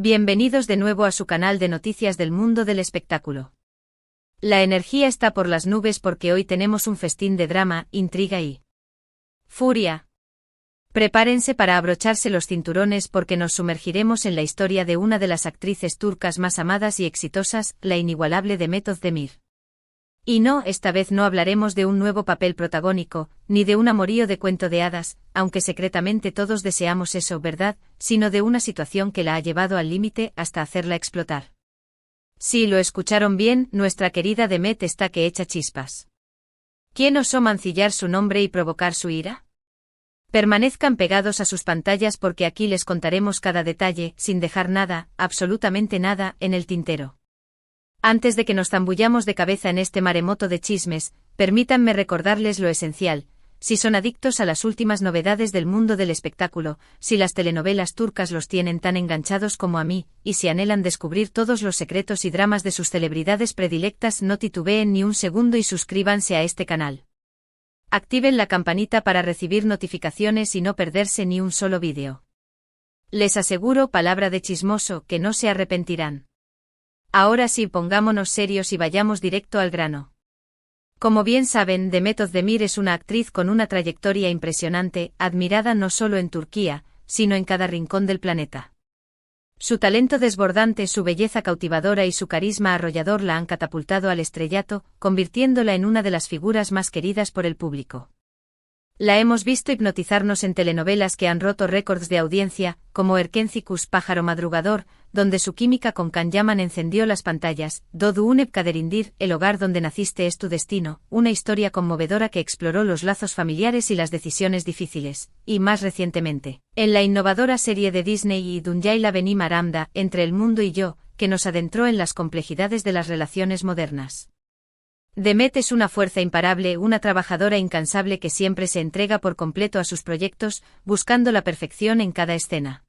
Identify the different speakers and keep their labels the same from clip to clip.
Speaker 1: Bienvenidos de nuevo a su canal de noticias del mundo del espectáculo. La energía está por las nubes porque hoy tenemos un festín de drama, intriga y furia. Prepárense para abrocharse los cinturones porque nos sumergiremos en la historia de una de las actrices turcas más amadas y exitosas, la inigualable Demet Özdemir. Y no, esta vez no hablaremos de un nuevo papel protagónico, ni de un amorío de cuento de hadas, aunque secretamente todos deseamos eso, ¿verdad?, sino de una situación que la ha llevado al límite hasta hacerla explotar. Sí, lo escucharon bien, nuestra querida Demet está que echa chispas. ¿Quién osó mancillar su nombre y provocar su ira? Permanezcan pegados a sus pantallas porque aquí les contaremos cada detalle, sin dejar nada, absolutamente nada, en el tintero. Antes de que nos zambullamos de cabeza en este maremoto de chismes, permítanme recordarles lo esencial: si son adictos a las últimas novedades del mundo del espectáculo, si las telenovelas turcas los tienen tan enganchados como a mí, y si anhelan descubrir todos los secretos y dramas de sus celebridades predilectas, no titubeen ni un segundo y suscríbanse a este canal. Activen la campanita para recibir notificaciones y no perderse ni un solo vídeo. Les aseguro, palabra de chismoso, que no se arrepentirán. Ahora sí, pongámonos serios y vayamos directo al grano. Como bien saben, Demet Özdemir es una actriz con una trayectoria impresionante, admirada no solo en Turquía, sino en cada rincón del planeta. Su talento desbordante, su belleza cautivadora y su carisma arrollador la han catapultado al estrellato, convirtiéndola en una de las figuras más queridas por el público. La hemos visto hipnotizarnos en telenovelas que han roto récords de audiencia, como Erkencikus, Pájaro Madrugador, donde su química con Can Yaman encendió las pantallas, Doğduğun Unep Kaderindir, El hogar donde naciste es tu destino, una historia conmovedora que exploró los lazos familiares y las decisiones difíciles, y más recientemente, en la innovadora serie de Disney y Dünyayla Benim Aramda, Entre el mundo y yo, que nos adentró en las complejidades de las relaciones modernas. Demet es una fuerza imparable, una trabajadora incansable que siempre se entrega por completo a sus proyectos, buscando la perfección en cada escena.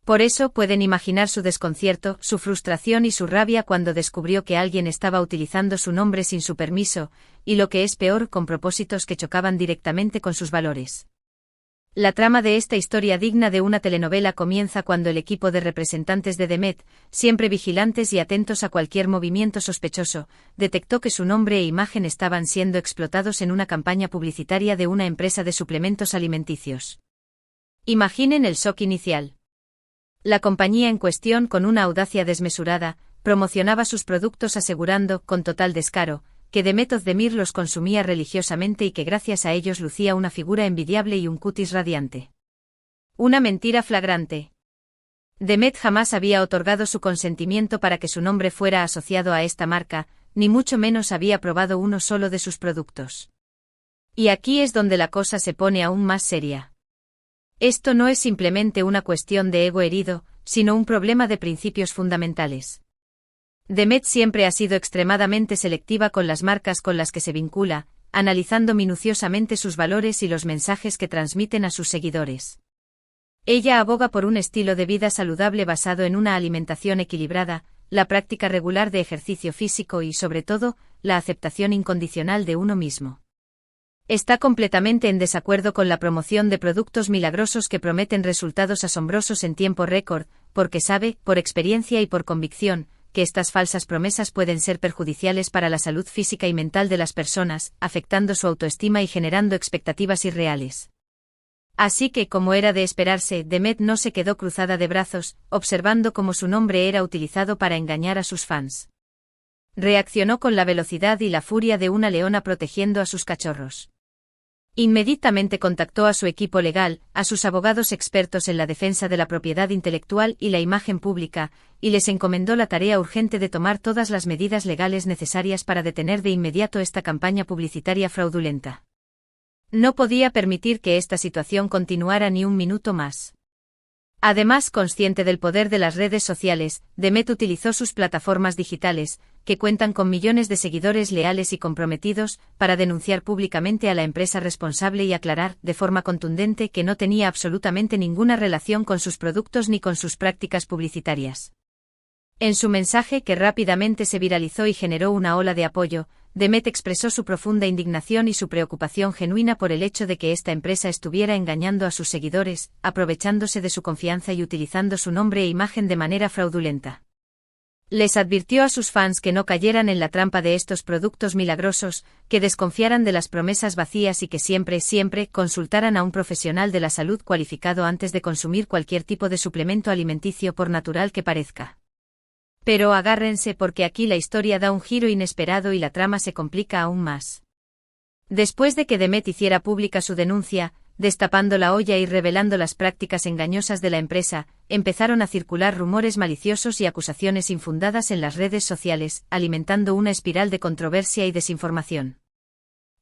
Speaker 1: Por eso pueden imaginar su desconcierto, su frustración y su rabia cuando descubrió que alguien estaba utilizando su nombre sin su permiso, y lo que es peor, con propósitos que chocaban directamente con sus valores. La trama de esta historia digna de una telenovela comienza cuando el equipo de representantes de Demet, siempre vigilantes y atentos a cualquier movimiento sospechoso, detectó que su nombre e imagen estaban siendo explotados en una campaña publicitaria de una empresa de suplementos alimenticios. Imaginen el shock inicial. La compañía en cuestión, con una audacia desmesurada, promocionaba sus productos asegurando, con total descaro, que Demet Özdemir los consumía religiosamente y que gracias a ellos lucía una figura envidiable y un cutis radiante. Una mentira flagrante. Demet jamás había otorgado su consentimiento para que su nombre fuera asociado a esta marca, ni mucho menos había probado uno solo de sus productos. Y aquí es donde la cosa se pone aún más seria. Esto no es simplemente una cuestión de ego herido, sino un problema de principios fundamentales. Demet siempre ha sido extremadamente selectiva con las marcas con las que se vincula, analizando minuciosamente sus valores y los mensajes que transmiten a sus seguidores. Ella aboga por un estilo de vida saludable basado en una alimentación equilibrada, la práctica regular de ejercicio físico y, sobre todo, la aceptación incondicional de uno mismo. Está completamente en desacuerdo con la promoción de productos milagrosos que prometen resultados asombrosos en tiempo récord, porque sabe, por experiencia y por convicción, que estas falsas promesas pueden ser perjudiciales para la salud física y mental de las personas, afectando su autoestima y generando expectativas irreales. Así que, como era de esperarse, Demet no se quedó cruzada de brazos, observando cómo su nombre era utilizado para engañar a sus fans. Reaccionó con la velocidad y la furia de una leona protegiendo a sus cachorros. Inmediatamente contactó a su equipo legal, a sus abogados expertos en la defensa de la propiedad intelectual y la imagen pública, y les encomendó la tarea urgente de tomar todas las medidas legales necesarias para detener de inmediato esta campaña publicitaria fraudulenta. No podía permitir que esta situación continuara ni un minuto más. Además, consciente del poder de las redes sociales, Demet utilizó sus plataformas digitales, que cuentan con millones de seguidores leales y comprometidos, para denunciar públicamente a la empresa responsable y aclarar, de forma contundente, que no tenía absolutamente ninguna relación con sus productos ni con sus prácticas publicitarias. En su mensaje, que rápidamente se viralizó y generó una ola de apoyo, Demet expresó su profunda indignación y su preocupación genuina por el hecho de que esta empresa estuviera engañando a sus seguidores, aprovechándose de su confianza y utilizando su nombre e imagen de manera fraudulenta. Les advirtió a sus fans que no cayeran en la trampa de estos productos milagrosos, que desconfiaran de las promesas vacías y que siempre consultaran a un profesional de la salud cualificado antes de consumir cualquier tipo de suplemento alimenticio por natural que parezca. Pero agárrense porque aquí la historia da un giro inesperado y la trama se complica aún más. Después de que Demet hiciera pública su denuncia, destapando la olla y revelando las prácticas engañosas de la empresa, empezaron a circular rumores maliciosos y acusaciones infundadas en las redes sociales, alimentando una espiral de controversia y desinformación.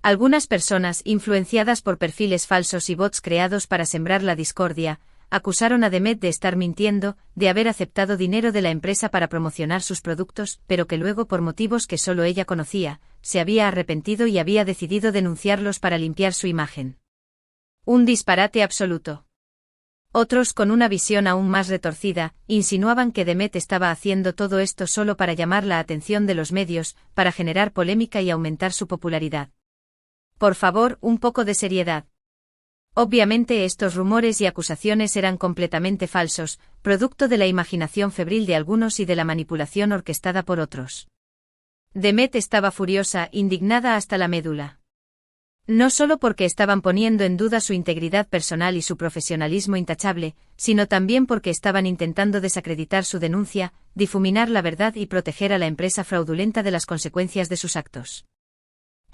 Speaker 1: Algunas personas, influenciadas por perfiles falsos y bots creados para sembrar la discordia, acusaron a Demet de estar mintiendo, de haber aceptado dinero de la empresa para promocionar sus productos, pero que luego, por motivos que solo ella conocía, se había arrepentido y había decidido denunciarlos para limpiar su imagen. Un disparate absoluto. Otros, con una visión aún más retorcida, insinuaban que Demet estaba haciendo todo esto solo para llamar la atención de los medios, para generar polémica y aumentar su popularidad. Por favor, un poco de seriedad. Obviamente estos rumores y acusaciones eran completamente falsos, producto de la imaginación febril de algunos y de la manipulación orquestada por otros. Demet estaba furiosa, indignada hasta la médula. No solo porque estaban poniendo en duda su integridad personal y su profesionalismo intachable, sino también porque estaban intentando desacreditar su denuncia, difuminar la verdad y proteger a la empresa fraudulenta de las consecuencias de sus actos.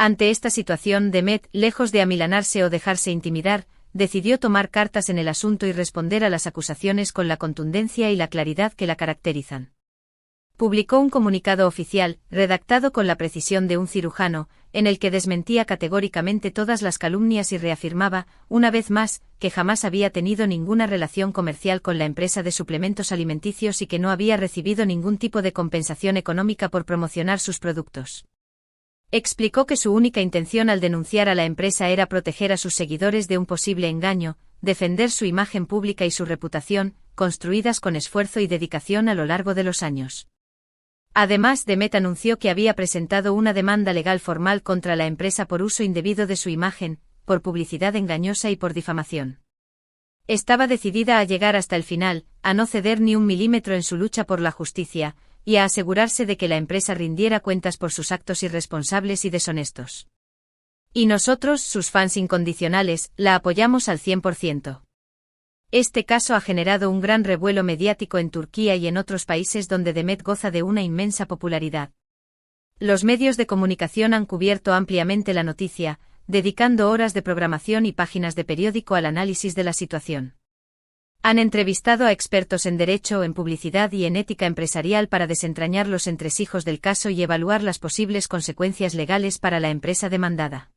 Speaker 1: Ante esta situación, Demet, lejos de amilanarse o dejarse intimidar, decidió tomar cartas en el asunto y responder a las acusaciones con la contundencia y la claridad que la caracterizan. Publicó un comunicado oficial, redactado con la precisión de un cirujano, en el que desmentía categóricamente todas las calumnias y reafirmaba, una vez más, que jamás había tenido ninguna relación comercial con la empresa de suplementos alimenticios y que no había recibido ningún tipo de compensación económica por promocionar sus productos. Explicó que su única intención al denunciar a la empresa era proteger a sus seguidores de un posible engaño, defender su imagen pública y su reputación, construidas con esfuerzo y dedicación a lo largo de los años. Además, Demet anunció que había presentado una demanda legal formal contra la empresa por uso indebido de su imagen, por publicidad engañosa y por difamación. Estaba decidida a llegar hasta el final, a no ceder ni un milímetro en su lucha por la justicia, y a asegurarse de que la empresa rindiera cuentas por sus actos irresponsables y deshonestos. Y nosotros, sus fans incondicionales, la apoyamos al 100%. Este caso ha generado un gran revuelo mediático en Turquía y en otros países donde Demet goza de una inmensa popularidad. Los medios de comunicación han cubierto ampliamente la noticia, dedicando horas de programación y páginas de periódico al análisis de la situación. Han entrevistado a expertos en derecho, en publicidad y en ética empresarial para desentrañar los entresijos del caso y evaluar las posibles consecuencias legales para la empresa demandada.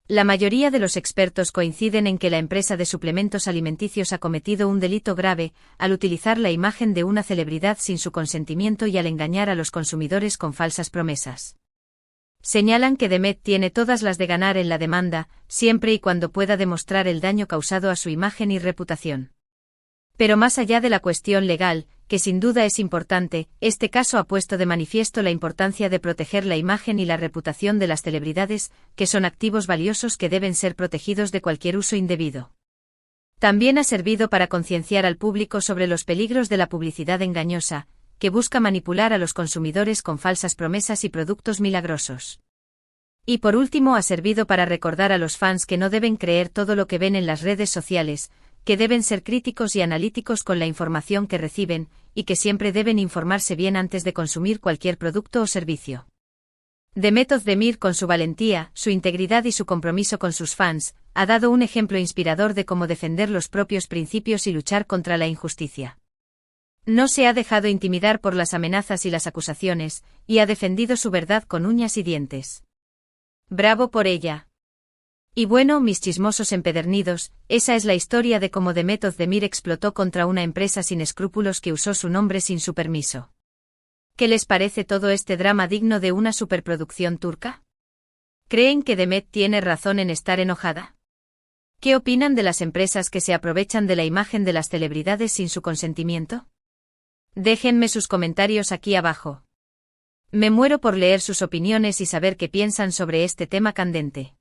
Speaker 1: La mayoría de los expertos coinciden en que la empresa de suplementos alimenticios ha cometido un delito grave, al utilizar la imagen de una celebridad sin su consentimiento y al engañar a los consumidores con falsas promesas. Señalan que Demet tiene todas las de ganar en la demanda, siempre y cuando pueda demostrar el daño causado a su imagen y reputación. Pero más allá de la cuestión legal, que sin duda es importante, este caso ha puesto de manifiesto la importancia de proteger la imagen y la reputación de las celebridades, que son activos valiosos que deben ser protegidos de cualquier uso indebido. También ha servido para concienciar al público sobre los peligros de la publicidad engañosa, que busca manipular a los consumidores con falsas promesas y productos milagrosos. Y por último ha servido para recordar a los fans que no deben creer todo lo que ven en las redes sociales, que deben ser críticos y analíticos con la información que reciben, y que siempre deben informarse bien antes de consumir cualquier producto o servicio. Demet Özdemir, con su valentía, su integridad y su compromiso con sus fans, ha dado un ejemplo inspirador de cómo defender los propios principios y luchar contra la injusticia. No se ha dejado intimidar por las amenazas y las acusaciones, y ha defendido su verdad con uñas y dientes. ¡Bravo por ella! Y bueno, mis chismosos empedernidos, esa es la historia de cómo Demet Özdemir explotó contra una empresa sin escrúpulos que usó su nombre sin su permiso. ¿Qué les parece todo este drama digno de una superproducción turca? ¿Creen que Demet tiene razón en estar enojada? ¿Qué opinan de las empresas que se aprovechan de la imagen de las celebridades sin su consentimiento? Déjenme sus comentarios aquí abajo. Me muero por leer sus opiniones y saber qué piensan sobre este tema candente.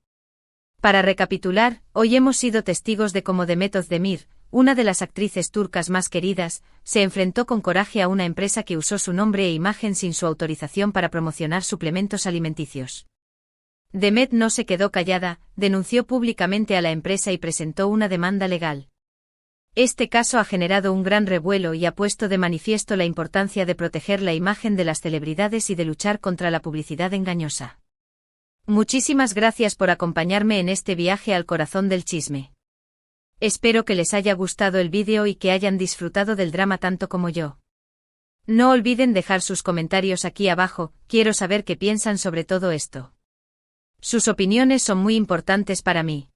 Speaker 1: Para recapitular, hoy hemos sido testigos de cómo Demet Özdemir, una de las actrices turcas más queridas, se enfrentó con coraje a una empresa que usó su nombre e imagen sin su autorización para promocionar suplementos alimenticios. Demet no se quedó callada, denunció públicamente a la empresa y presentó una demanda legal. Este caso ha generado un gran revuelo y ha puesto de manifiesto la importancia de proteger la imagen de las celebridades y de luchar contra la publicidad engañosa. Muchísimas gracias por acompañarme en este viaje al corazón del chisme. Espero que les haya gustado el vídeo y que hayan disfrutado del drama tanto como yo. No olviden dejar sus comentarios aquí abajo, quiero saber qué piensan sobre todo esto. Sus opiniones son muy importantes para mí.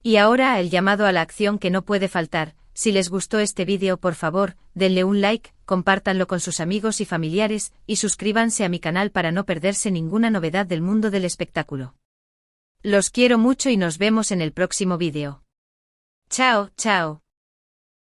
Speaker 1: Y ahora el llamado a la acción que no puede faltar. Si les gustó este vídeo, por favor, denle un like, compártanlo con sus amigos y familiares, y suscríbanse a mi canal para no perderse ninguna novedad del mundo del espectáculo. Los quiero mucho y nos vemos en el próximo vídeo. Chao, chao.